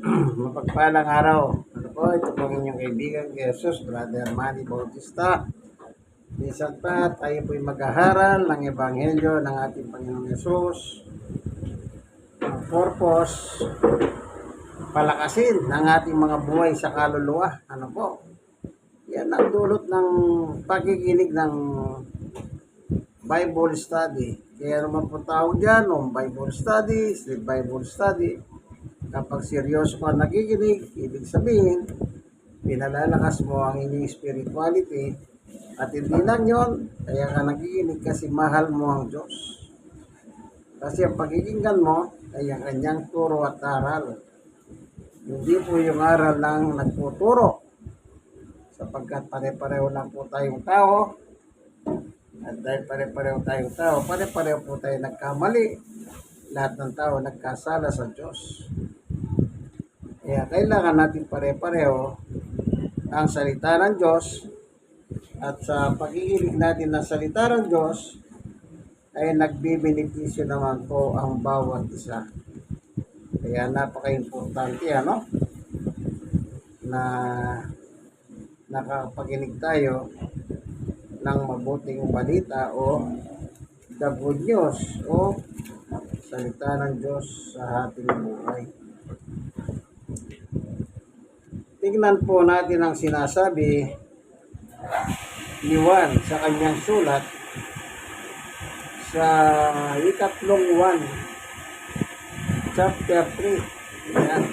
Mapagpalang araw. Ano po, ito po ang inyong kaibigan, Jesus, Brother Manny Bautista. Minsan pa, tayo po'y maghaharal ng Ebanghelyo ng ating Panginoong Jesus. Ang purpose, palakasin ang ating mga buhay sa kaluluwa. Ano po? Yan ang dulot ng pakikinig ng Bible study. Kaya naman po tawag dyan, ng Bible study, sleep Bible study. Kapag seryoso ka nakikinig, ibig sabihin, pinalalakas mo ang inyong spirituality. At hindi lang yun, kaya ka nakikinig kasi mahal mo ang Diyos. Kasi ang pakikinggan mo ay ang kanyang turo at aral. Hindi po yung aral lang nagtuturo. Sapagkat pare-pareho lang po tayong tao. At dahil pare-pareho tayong tao, pare-pareho po tayo nagkamali. Lahat ng tao nagkasala sa Diyos. Kaya kailangan natin pare-pareho ang salita ng Diyos at sa pakikinig natin ng salita ng Diyos ay nagbibenepisyo naman po ang bawat isa. Kaya napaka-importante na nakakapakinig tayo ng mabuting balita o the good news o salita ng Diyos sa ating buhay. Tingnan po natin ang sinasabi ni Juan sa kanyang sulat sa ikatlong 1, chapter 3. Yan.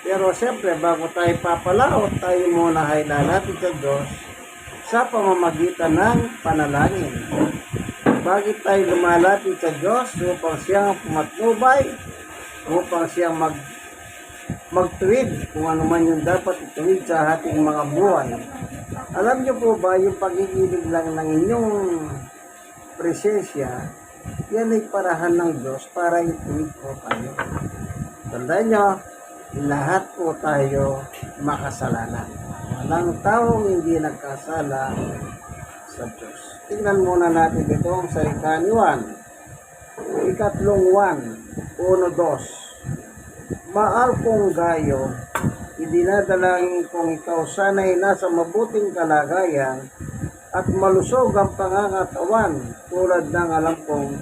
Pero siyempre, bago tayo papalaot, tayo muna ay lalapit sa Diyos sa pamamagitan ng panalangin. Bakit tayo lumalapit sa Diyos? Upang siyang pumatnubay, upang siyang magtuwid kung ano man yung dapat ituwid sa ating mga buhay. Alam niyo po ba, yung pagkikinig lang ng inyong presensya, yan ay parahan ng Diyos para ituwid po tayo. Tandaan nyo, lahat po tayo makasalanan. Walang taong hindi nagkasala sa Diyos. Tingnan muna natin dito ang salita ni Juan. Ikatlong 1, 1-2. Mahal kong gayo, idinadalangin kong ikaw sana'y nasa mabuting kalagayan at malusog ang pangangatawan tulad ng alam kong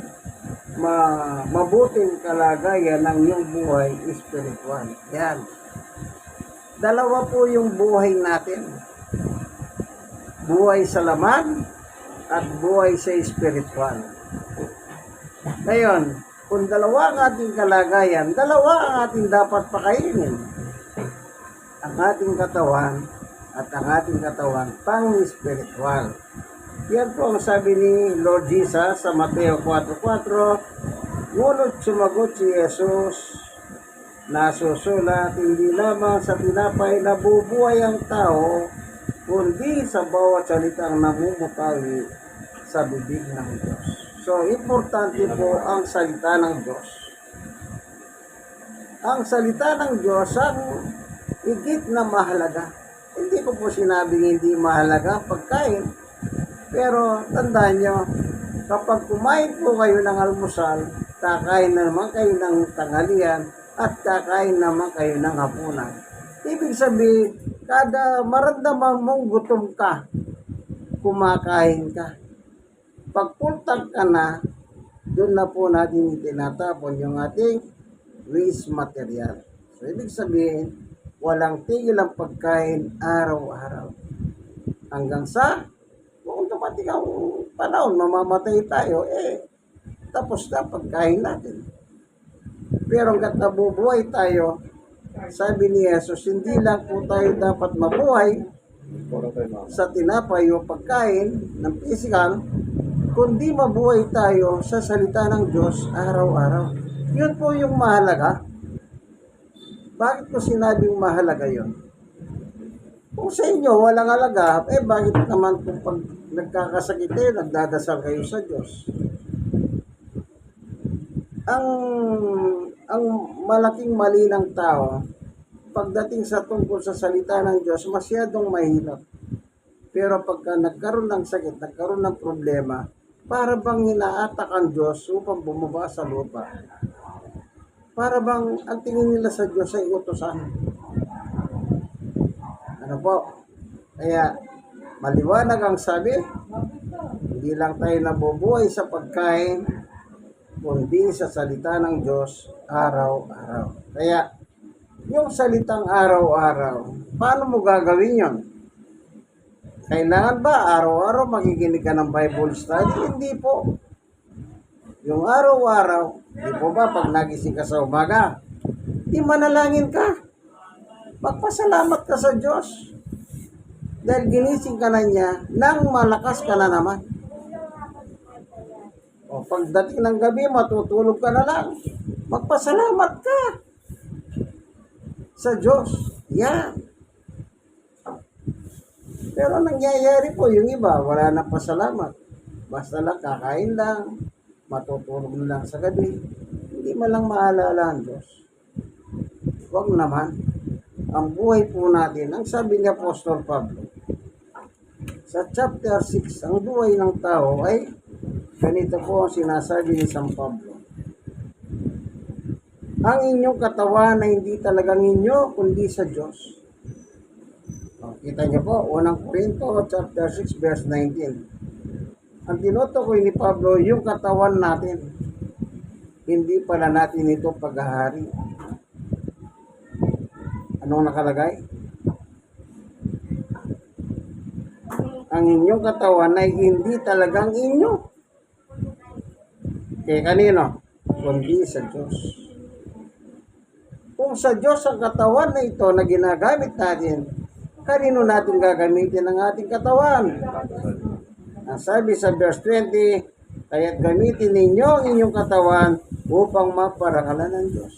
mabuting kalagayan ng iyong buhay espiritual. Yan. Dalawa po yung buhay natin. Buhay sa laman at buhay sa espiritual. Ngayon, kung dalawa ang ating kalagayan, dalawa ang ating dapat pakainin. Ang ating katawan at ang ating katawan pang-spiritual. Yan po ang sabi ni Lord Jesus sa Mateo 4:4. Ngunit sumagot si Jesus, nasusulat, hindi lamang sa tinapay nabubuhay ang tao, kundi sa bawat salitang namumutawi sa bibig ng Diyos. So, importante po ang salita ng Diyos. Ang salita ng Diyos ang higit na mahalaga. Hindi ko po sinabing hindi mahalaga ang pagkain. Pero tandaan nyo, kapag kumain po kayo ng almusal, kakain na naman kayo ng tanghalian at kakain naman kayo ng hapunan. Ibig sabihin, kada maramdaman mong gutom ka, kumakain ka. Pag pultag ka na, doon na po natin tinatapon yung ating waste material. So, ibig sabihin, walang tigil ang pagkain araw-araw. Hanggang sa, kung dumating ang panahon, mamamatay tayo, tapos na pagkain natin. Pero hanggat nabubuhay tayo, sabi ni Jesus, hindi lang po tayo dapat mabuhay sa tinapay o pagkain ng physical, kundi mabuhay tayo sa salita ng Diyos araw-araw. Yun po yung mahalaga. Bakit ko sinabing mahalaga yun? Kung sa inyo walang halaga, bakit naman kung pag nagkakasakit kayo, nagdadasal kayo sa Diyos? Ang malaking mali ng tao, pagdating sa tungkol sa salita ng Diyos, masyadong mahirap. Pero pagka nagkaroon ng sakit, nagkaroon ng problema, para bang hinaatak ang Diyos upang bumaba sa lupa. Para bang ang tingin nila sa Diyos ay utusan. Ano po? Kaya maliwanag ang sabi, hindi lang tayo nabubuhay sa pagkain, kundi sa salita ng Diyos araw-araw. Kaya yung salitang araw-araw, paano mo gagawin yon? Kailangan ba araw-araw makikinig ka ng Bible study? Hindi po. Yung araw-araw, di po ba pag nagising ka sa umaga, di manalangin ka. Magpasalamat ka sa Diyos. Dahil ginising ka na niya, nang malakas ka na naman. O pagdating ng gabi, matutulog ka na lang. Magpasalamat ka sa Diyos. Yan. Pero nangyayari po, yung iba, wala na pasalamat. Basta lang, kakain lang, matutulog na lang sa gabi. Hindi man lang maalala ang Diyos. Huwag naman. Ang buhay po natin, ang sabi ni Apostol Pablo, sa chapter 6, ang buhay ng tao ay ganito po ang sinasabi ni San Pablo. Ang inyong katawan ay hindi talagang inyo, kundi sa Diyos. Kita niyo po, 1 Corinto chapter 6 verse 19. Ang tinutukoy ni Pablo, yung katawan natin, hindi pala natin ito paghahari. Anong nakalagay? Ang inyong katawan ay hindi talagang inyo. Kanino? Kundi sa Diyos. Kung sa Diyos ang katawan na ito na ginagamit natin, kanino natin gagamitin ang ating katawan? Ang sabi sa verse 20, kaya't gamitin ninyo ang inyong katawan upang maparangalan ng Diyos.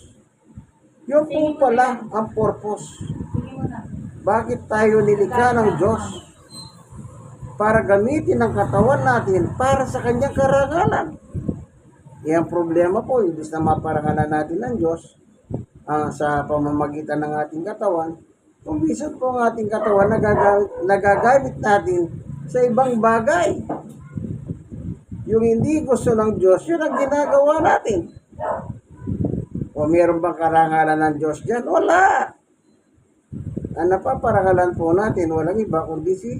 Yun po pala ang purpose. Bakit tayo nilikha ng Diyos? Para gamitin ang katawan natin para sa kanyang karangalan. Yan problema po, imbis na maparangalan natin ng Diyos sa pamamagitan ng ating katawan, kung bisan po ang ating katawan nagagamit natin sa ibang bagay. Yung hindi gusto ng Diyos, yun ang ginagawa natin. O meron bang karangalan ng Diyos dyan? Wala. Ang napaparangalan po natin, walang iba kundi si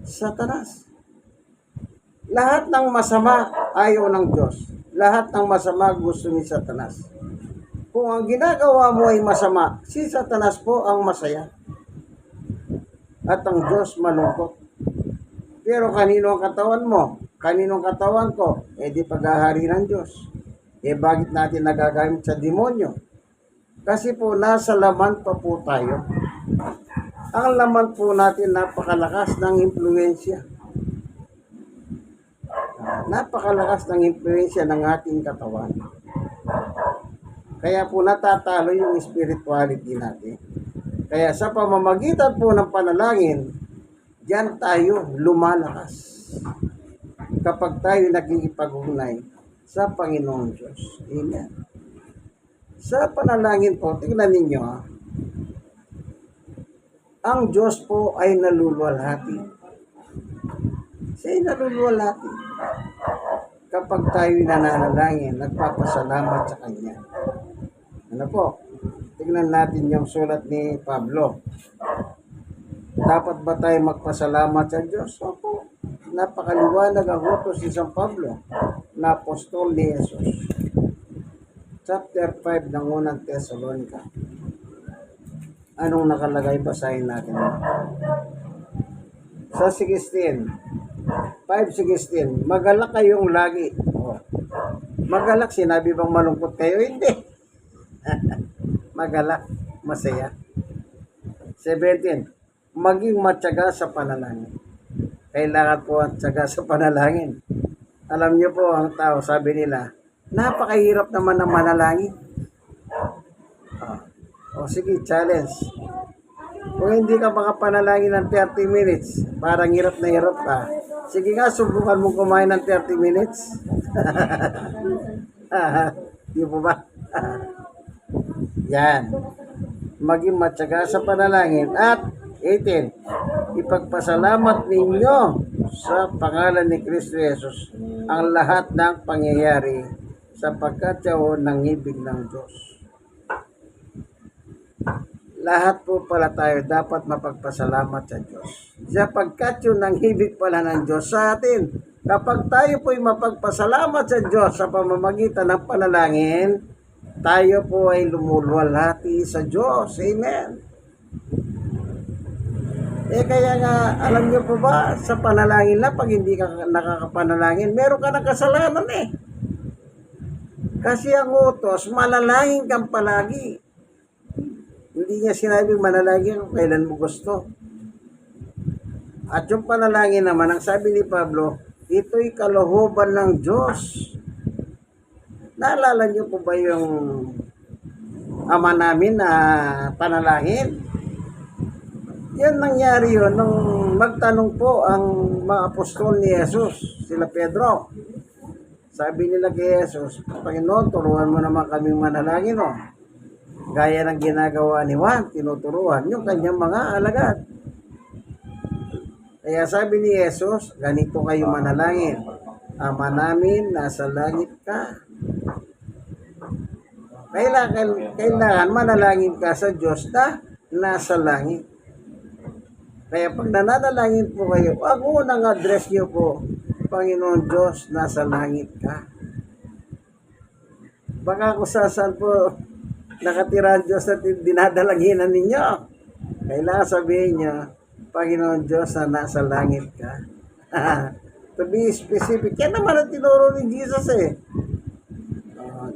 Satanas. Lahat ng masama ayaw ng Diyos. Lahat ng masama gusto ni Satanas. Kung ang ginagawa mo ay masama, si Satanas po ang masaya. At ang Diyos malungkot. Pero kanino ang katawan mo? Kanino ang katawan ko? Di paghahari ng Diyos. Bakit natin nagagamit sa demonyo? Kasi po nasa laman pa po tayo. Ang laman po natin napakalakas ng impluensya. Napakalakas ng impluensya ng ating katawan. Kaya po natatalo yung spirituality natin. Kaya sa pamamagitan po ng panalangin, diyan tayo lumalakas. Kapag tayo nakikipag-ugnay sa Panginoon Diyos. Amen. Sa panalangin po, tingnan ninyo ang Diyos po ay naluluwalhati. Siya'y naluluwalhati. Kapag tayo nananalangin, nagpapasalamat sa Kanya. Ano po? Tingnan natin yung sulat ni Pablo. Dapat ba tayo magpasalamat sa Diyos? Opo. Napakaliwanag ang utos ni San Pablo na apostol ni Jesus. Chapter 5 ng unang Thessalonica. Anong nakalagay? Basahin natin. Sa 16. 5:16. Magalak kayong lagi. Magalak, sinabi bang malungkot kayo? Hindi. Magalak, masaya. 17. Maging matyaga sa panalangin. Kailangan po ang tiyaga sa panalangin. Alam niyo po, ang tao, sabi nila, napakahirap naman ng manalangin. Sige, challenge. Kung hindi ka makapanalangin ng 30 minutes, parang hirap na hirap ka. Sige nga, subukan mong kumain ng 30 minutes. Di po ba? Yan. Maging matyaga sa panalangin. At 18. Ipagpasalamat ninyo sa pangalan ni Kristo Jesus ang lahat ng pangyayari sapagkat yaon ng ibig ng Diyos. lahat po pala tayo dapat mapagpasalamat sa Diyos. Sapagkat yun ang ibig pala ng Diyos sa atin. Kapag tayo po'y mapagpasalamat sa Diyos sa pamamagitan ng panalangin, tayo po ay lumuluwalhati sa Diyos. Amen. Kaya nga, alam niyo po ba, sa panalangin lang, pag hindi ka nakakapanalangin, meron ka ng kasalanan eh. Kasi ang utos, manalangin kang palagi. Hindi niya sinabing manalangin kung kailan mo gusto. At yung panalangin naman, ang sabi ni Pablo, ito'y kalooban ng Diyos. Naalala niyo po ba yung ama namin na panalangin? Yan nangyari yun nung magtanong po ang mga apostol ni Jesus, sila Pedro. Sabi nila kay Jesus, Panginoon, turuan mo naman kaming manalangin, o. Gaya ng ginagawa ni Juan, tinuturuan yung kanyang mga alagad. Kaya sabi ni Jesus, ganito kayo manalangin. Ama namin, nasa langit ka. Kailangan manalangin ka sa Diyos na nasa langit. Kaya pag nananalangin po kayo, ang unang address niyo po, Panginoon Diyos, nasa langit ka. Baka kung saan po nakatira ang Diyos at dinadalaginan ninyo, kailangan sabihin niyo, Panginoon Diyos na nasa langit ka. To be specific. Yan naman ang tinuro ni Jesus eh.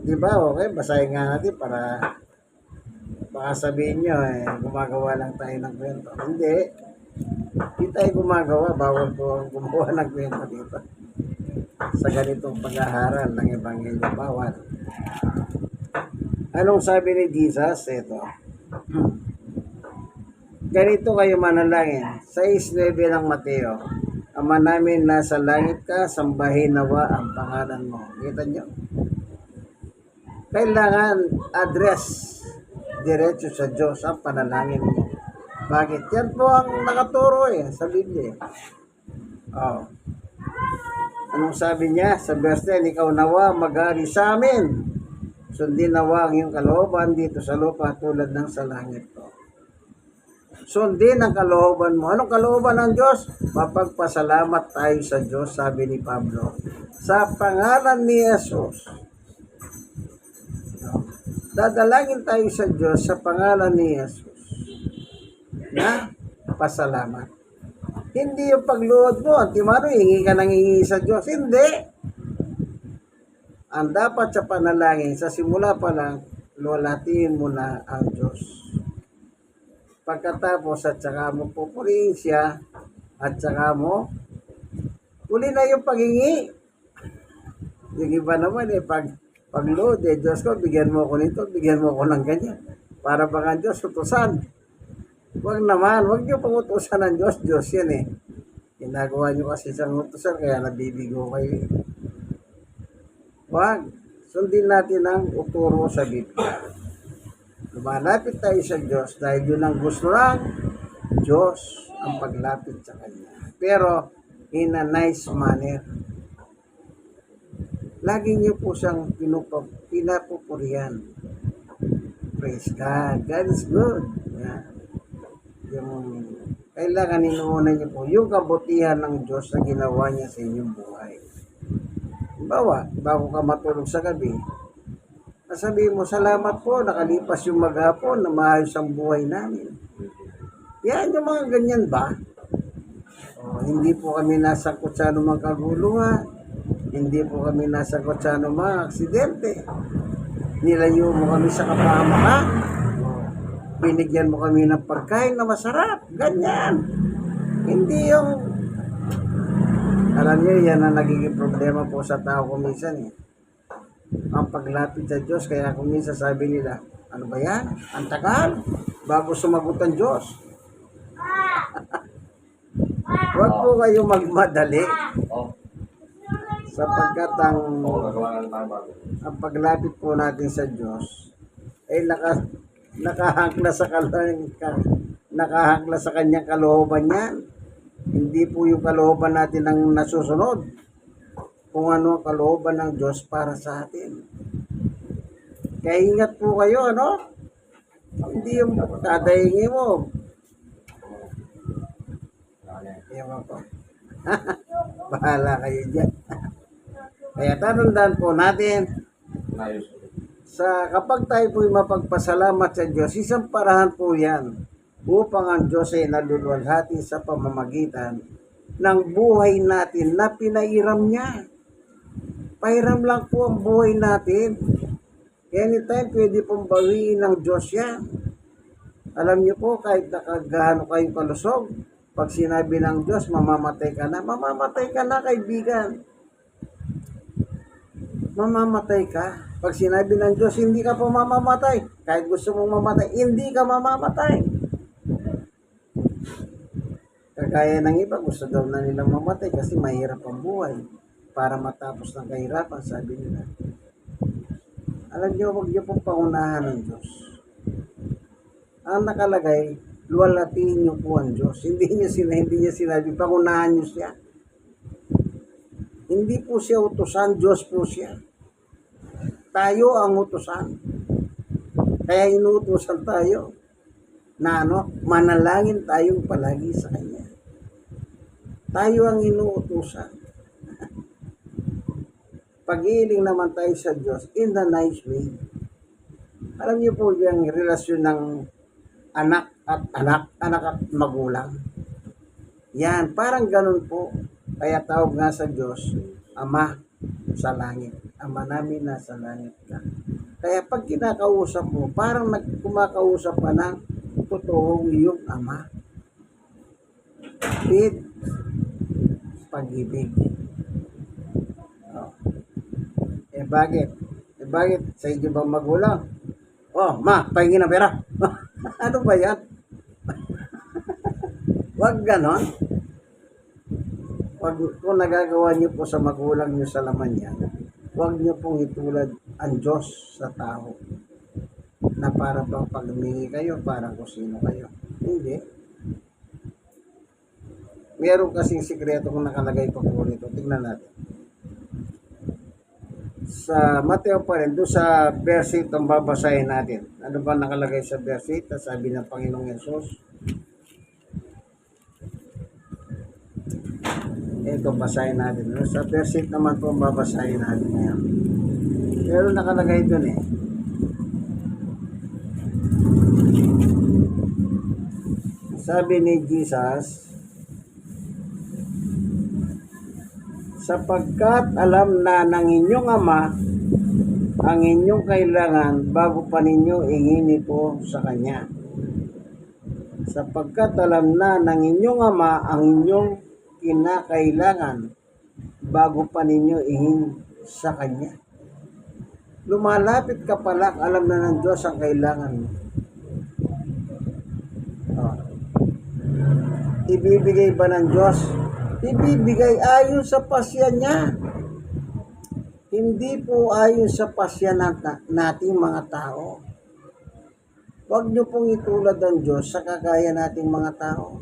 Diba? Okay, basahin nga natin para baka sabihin nyo gumagawa lang tayo ng kwento. Hindi. Hindi tayo gumagawa. Bawal po ang gumawa ng kwento dito. Sa ganitong pag-aaral ng Ebanghelyo, bawal. Anong sabi ni Jesus? Ito. Ganito kayo manalangin. 6:9 ng Mateo. Ama namin nasa langit ka, sambahin nawa ang pangalan mo. Kita nyo? Kailangan address diretso sa Diyos ang panalangin mo. Bakit? Yan po ang nakaturo sa Biblia. Oh. Anong sabi niya? Sa verse 10, ikaw nawa mag-ari sa amin. Sundin nawa ang iyong kalooban dito sa lupa tulad ng sa langit ko. Sundin ang kalooban mo. Anong kalooban ng Diyos? Mapagpasalamat tayo sa Diyos, sabi ni Pablo. Sa pangalan ni Jesus. Dadalangin tayo sa Diyos sa pangalan ni Jesus na pasalamat. Hindi yung pagluhod mo, Antimano, hingi ka nang hingi sa Diyos. Hindi. Ang dapat sa panalangin, sa simula pa lang, luwalhatiin mo na ang Diyos. Pagkatapos, at saka mo pupurihin siya, at saka mo, uli na yung paghingi. Yung iba naman pag-load, Diyos ko, bigyan mo ko nito, bigyan mo ko ng ganyan. Para baka Diyos, utusan. Huwag naman, huwag niyo pang utusan ng Diyos. Diyos yan eh. Ginagawa niyo kasi isang utusan, kaya nabibigo kayo. Huwag. Sundin natin ang uturo sa Biblia. Lumalapit tayo sa Diyos dahil yun ang gusto ng Diyos ang paglapit sa Kanya. Pero, in a nice manner. Lagi niyo po siyang pinapupurihan. Praise God. God is good. Yeah. Yung kailangan inuunan niyo po yung kabutihan ng Diyos na ginawa niya sa inyong buhay. Bawa, bago ka matulog sa gabi, nasabihin mo, salamat po, nakalipas yung maghapon na maayos ang buhay namin. Yan yung mga ganyan ba? Hindi po kami nasangkot sa anumang kaguluhan. Hindi po kami nasangkot sa anumang aksidente. Nilayo mo kami sa kapahamakan. Binigyan mo kami ng pagkain na masarap. Ganyan. Hindi yung, alam niyo, yan ang nagiging problema po sa tao kuminsan eh. Ang paglapit sa Diyos, kaya kuminsan sabi nila, ano ba yan? Ang tagal, bago sumagot ang Diyos. Huwag po kayo magmadali. Sapagkat ang paglapit po natin sa Diyos ay nakahangla sa kanyang kalooban yan. Hindi po yung kalooban natin ang nasusunod. Kung ano ang kalooban ng Diyos para sa atin. Kaya ingat po kayo, ano? Hindi yung kadahingi mo. Ewan ko. Bahala kayo dyan. Kaya tatandaan po natin, kapag tayo po'y mapagpasalamat sa Diyos, isang parahan po yan upang ang Diyos ay naluluwalhati sa pamamagitan ng buhay natin na pinairam niya. Pairam lang po ang buhay natin. Anytime pwede pong bawiin ng Diyos yan. Alam niyo po, kahit nakagaano kayo kalusog, pag sinabi ng Diyos, mamamatay ka na kaibigan. Mamamatay ka. Pag sinabi ng Diyos, hindi ka pa mamamatay. Kahit gusto mong mamatay, hindi ka mamamatay. Kagaya ng iba, gusto daw na nilang mamatay kasi mahirap ang buhay. Para matapos ng kahirapan, sabi nila. Alam niyo, huwag niyo pong pangunahan ng Diyos. Ang nakalagay, luwalhatiin niyo po ang Diyos. Hindi niya sinabi, pangunahan niyo siya. Hindi po siya utusan, Diyos po siya. Tayo ang utusan. Kaya inuutusan tayo na manalangin tayong palagi sa Kanya. Tayo ang inuutusan. Pag-iiling naman tayo sa Diyos in the nice way. Alam niyo po yung relasyon ng anak at magulang. Yan, parang ganun po. Kaya tawag nga sa Diyos, Ama sa langit. Ama namin nasa langit ka. Kaya pag kinakausap mo, parang kumakausap ka ng totoong iyong Ama. With pag-ibig. Oh. Bakit? Bakit? Sa inyo bang magulang? Oh, ma, pahingin ng pera. Ano ba yan? Wag ganon. Kung nagagawa niyo po sa magulang niyo sa laman yan, huwag niyo pong itulad ang Diyos sa tao na para bang pagmingi kayo, para kung sino kayo. Hindi. Meron kasing sikreto kung nakalagay pa po rito. Tingnan natin. Sa Mateo pa rin, doon sa verse 8 ang babasahin natin. Ano ba nakalagay sa verse 8? Sabi ng Panginoong Yesus. Ito, basahin natin. Sa verse 8 naman po ang babasahin natin ngayon. Pero nakalagay doon eh. Sabi ni Jesus, sapagkat alam na ng inyong Ama ang inyong kailangan bago pa ninyo ingin ito sa Kanya. Sapagkat alam na ng inyong Ama ang inyong kinakailangan bago pa ninyo ingin sa Kanya. Lumalapit ka pala, alam na ng Diyos ang kailangan mo. Ibibigay ba ng Diyos? Ibibigay ayon sa pasya niya. Hindi po ayon sa pasya nating mga tao. Huwag niyo pong itulad ang Diyos sa kagaya nating mga tao.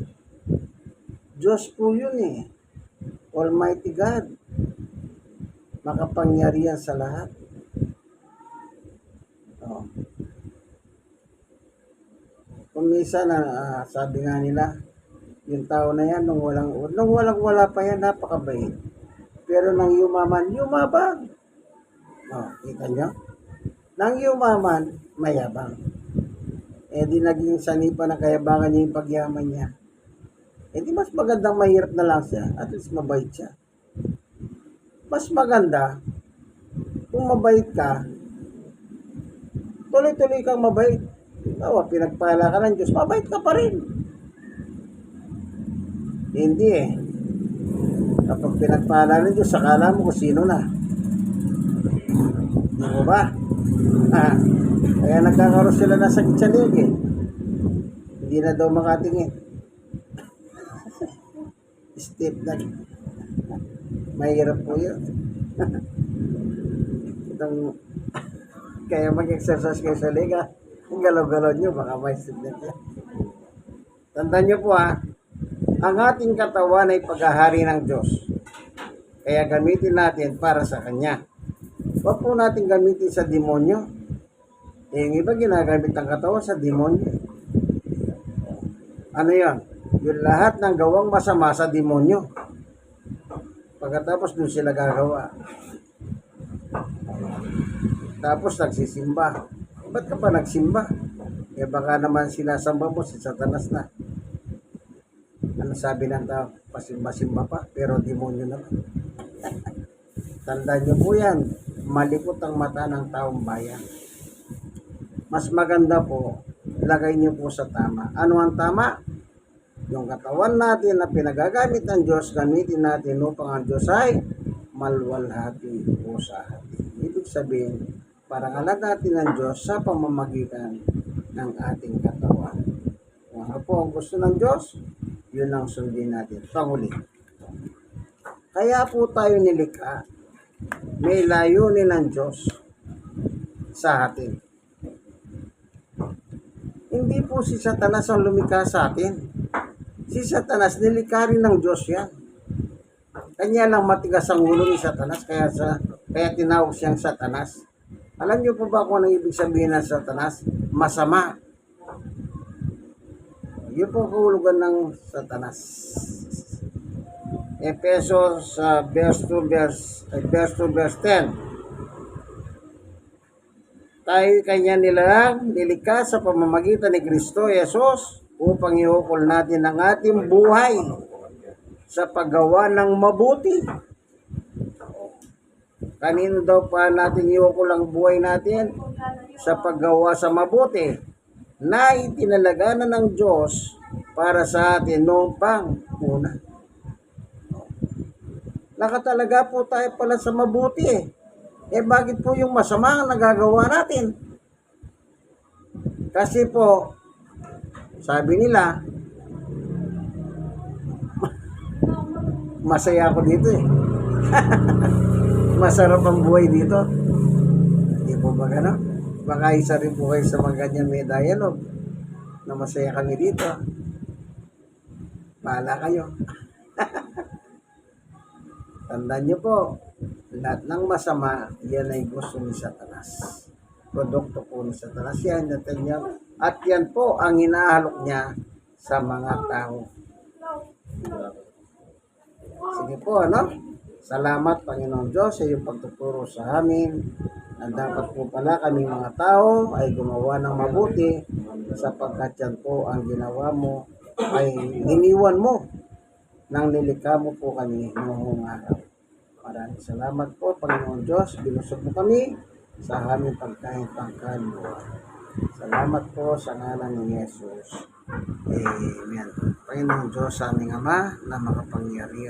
Diyos po yun eh. Almighty God. Makapangyarihan sa lahat. Oh. Kung minsan, sabi nga nila, yung tao na yan, nung wala pa yan, napakabait. Pero nang yumaman, yumabang. Oh, kita nyo? Nang yumaman, mayabang. Di naging sanipa na kayabangan niya yung pagyaman niya. Di mas magandang mahirap na lang siya, at least mabait siya. Mas maganda, kung mabait ka, tuloy-tuloy kang mabait. Pinagpala ka ng Diyos, mabait ka pa rin. Hindi eh. Kapag pinagpala ng Diyos, sakala mo kung sino na. Hindi mo ba? Kaya nagkakaroon sila ng sakit sa leg eh. Hindi na daw makatingin. Step na. Mahirap po yun. Kaya mag-exercise kayo sa leg Kung galaw-galaw nyo, baka may step na yan. Tandaan nyo po ang ating katawan ay paghahari ng Diyos. Kaya gamitin natin para sa Kanya. Huwag po natin gamitin sa demonyo. Yung iba ginagamit ang katawan sa demonyo. Ano yan? Yung lahat ng gawang masama sa demonyo. Pagkatapos dun sila gagawa. Tapos nagsisimba. Ba't ka pa nagsimba? Eh baka naman sinasamba mo si Satanas na. Ano sabi ng tao? Pasimba-simba pa, pero demonyo naman. Tandaan niyo po yan. Malikot ang mata ng taong bayan. Mas maganda po, lagay niyo po sa tama. Ano ang tama? Yung katawan natin na pinagagamit ng Diyos, gamitin natin upang ang Diyos ay malwalhati o sa atin. Ibig sabihin, parangalan natin ng Diyos sa pamamagitan ng ating katawan. Kung ano po ang gusto ng Diyos, yun ang sundin natin. Panguli. Kaya po tayo nilikha, may layunin ng Diyos sa atin. Hindi po si Satanas ang lumikha sa atin. Si Satanas, nilikha rin ng Diyos yan. Kanya lang matigas ang ulo ni Satanas, kaya tinawag siyang Satanas. Alam niyo po ba kung anong ibig sabihin ng Satanas? Masama. Yun po kahulugan ng Satanas. Efesos verse 10. Tayo kanya nilang nilikha sa pamamagitan ni Kristo Jesus upang iukol natin ang ating buhay sa paggawa ng mabuti. Kanino daw pa natin iukol ang buhay natin? Sa paggawa sa mabuti na itinalaga na ng Diyos para sa atin noong pang una. Nakatalaga po tayo pala sa mabuti eh. Eh bakit po yung masama ang nagagawa natin? Kasi po, sabi nila, masaya ako dito eh. Masarap ang buhay dito. Hindi po ba gano'n? Baka isa rin po kayo sa mga ganyan may dialogue na masaya kami dito. Bahala kayo. Tandaan niyo po, lahat ng masama, yan ay gusto ni Satanas. Produkto po ni Satanas yan. At yan po ang hinahalok niya sa mga tao. Sige po, ano? Salamat, Panginoon Diyos, sa iyong pagtuturo sa amin na dapat po pala kami mga tao ay gumawa ng mabuti sapagkat yan po ang ginawa mo ay iniwan mo nang nilikha mo po kami noong araw. Maraming salamat po, Panginoon Diyos. Binusog mo kami sa aming pagkain pangkaluluwa. Salamat po sa ngalan ni Jesus. Amen. Panginoon Diyos, aming Ama na makapangyarihan.